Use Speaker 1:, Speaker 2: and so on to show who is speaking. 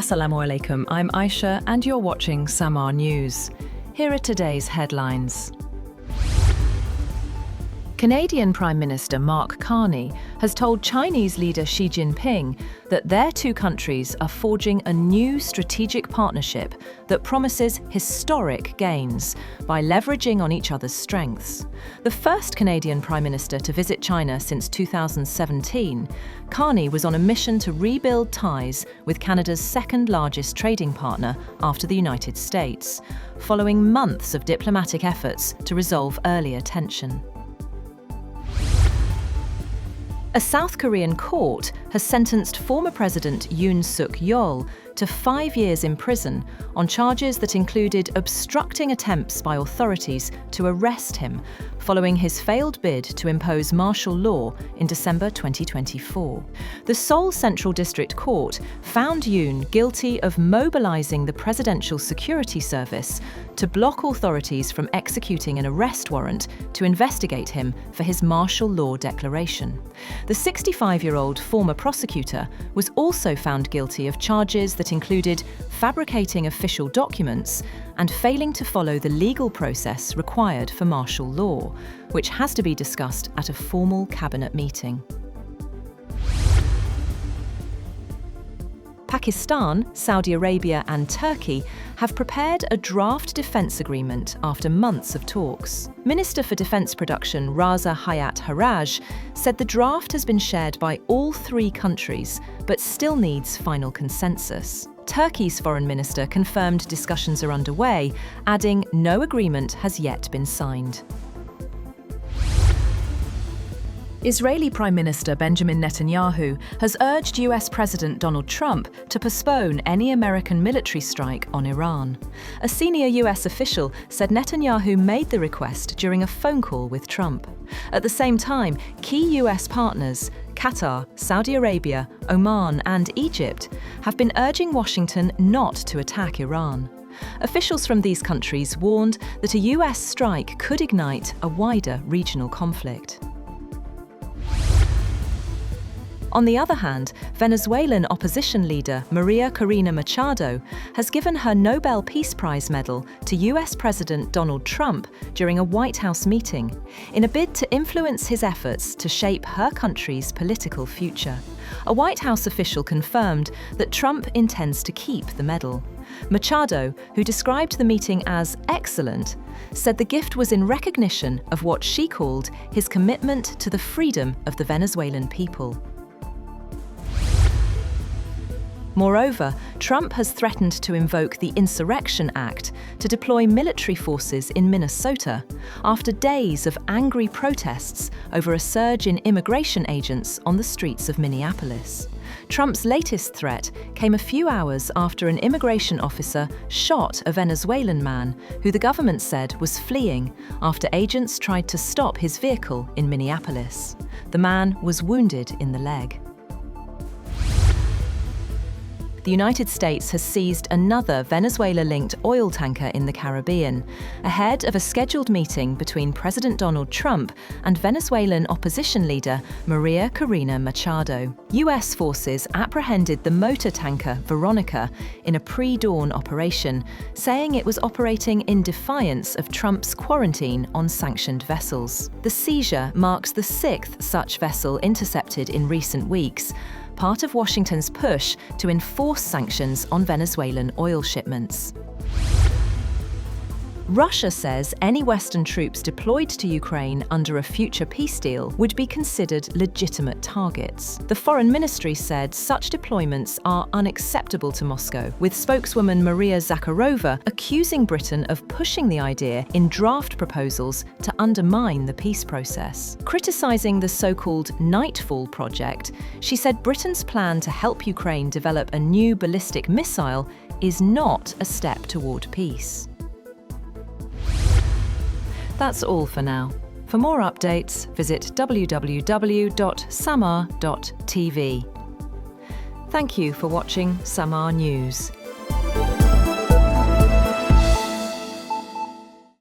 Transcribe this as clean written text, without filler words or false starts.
Speaker 1: Assalamu alaikum, I'm Aisha and you're watching Samaa News. Here are today's headlines. Canadian Prime Minister Mark Carney has told Chinese leader Xi Jinping that their two countries are forging a new strategic partnership that promises historic gains by leveraging on each other's strengths. The first Canadian Prime Minister to visit China since 2017, Carney was on a mission to rebuild ties with Canada's second-largest trading partner after the United States, following months of diplomatic efforts to resolve earlier tension. A South Korean court has sentenced former President Yoon Suk Yeol to 5 years in prison on charges that included obstructing attempts by authorities to arrest him following his failed bid to impose martial law in December 2024. The Seoul Central District Court found Yoon guilty of mobilizing the Presidential Security Service to block authorities from executing an arrest warrant to investigate him for his martial law declaration. The 65-year-old former prosecutor was also found guilty of charges that included fabricating official documents and failing to follow the legal process required for martial law, which has to be discussed at a formal cabinet meeting. Pakistan, Saudi Arabia and Turkey have prepared a draft defence agreement after months of talks. Minister for Defence Production Raza Hayat Haraj said the draft has been shared by all three countries, but still needs final consensus. Turkey's foreign minister confirmed discussions are underway, adding no agreement has yet been signed. Israeli Prime Minister Benjamin Netanyahu has urged US President Donald Trump to postpone any American military strike on Iran. A senior US official said Netanyahu made the request during a phone call with Trump. At the same time, key US partners, Qatar, Saudi Arabia, Oman and Egypt, have been urging Washington not to attack Iran. Officials from these countries warned that a US strike could ignite a wider regional conflict. On the other hand, Venezuelan opposition leader Maria Corina Machado has given her Nobel Peace Prize medal to US President Donald Trump during a White House meeting, in a bid to influence his efforts to shape her country's political future. A White House official confirmed that Trump intends to keep the medal. Machado, who described the meeting as excellent, said the gift was in recognition of what she called his commitment to the freedom of the Venezuelan people. Moreover, Trump has threatened to invoke the Insurrection Act to deploy military forces in Minnesota after days of angry protests over a surge in immigration agents on the streets of Minneapolis. Trump's latest threat came a few hours after an immigration officer shot a Venezuelan man who the government said was fleeing after agents tried to stop his vehicle in Minneapolis. The man was wounded in the leg. The United States has seized another Venezuela-linked oil tanker in the Caribbean, ahead of a scheduled meeting between President Donald Trump and Venezuelan opposition leader Maria Corina Machado. US forces apprehended the motor tanker Veronica in a pre-dawn operation, saying it was operating in defiance of Trump's quarantine on sanctioned vessels. The seizure marks the sixth such vessel intercepted in recent weeks, part of Washington's push to enforce sanctions on Venezuelan oil shipments. Russia says any Western troops deployed to Ukraine under a future peace deal would be considered legitimate targets. The Foreign Ministry said such deployments are unacceptable to Moscow, with spokeswoman Maria Zakharova accusing Britain of pushing the idea in draft proposals to undermine the peace process. Criticizing the so-called Nightfall project, she said Britain's plan to help Ukraine develop a new ballistic missile is not a step toward peace. That's all for now. For more updates, visit www.samaa.tv. Thank you for watching Samaa News.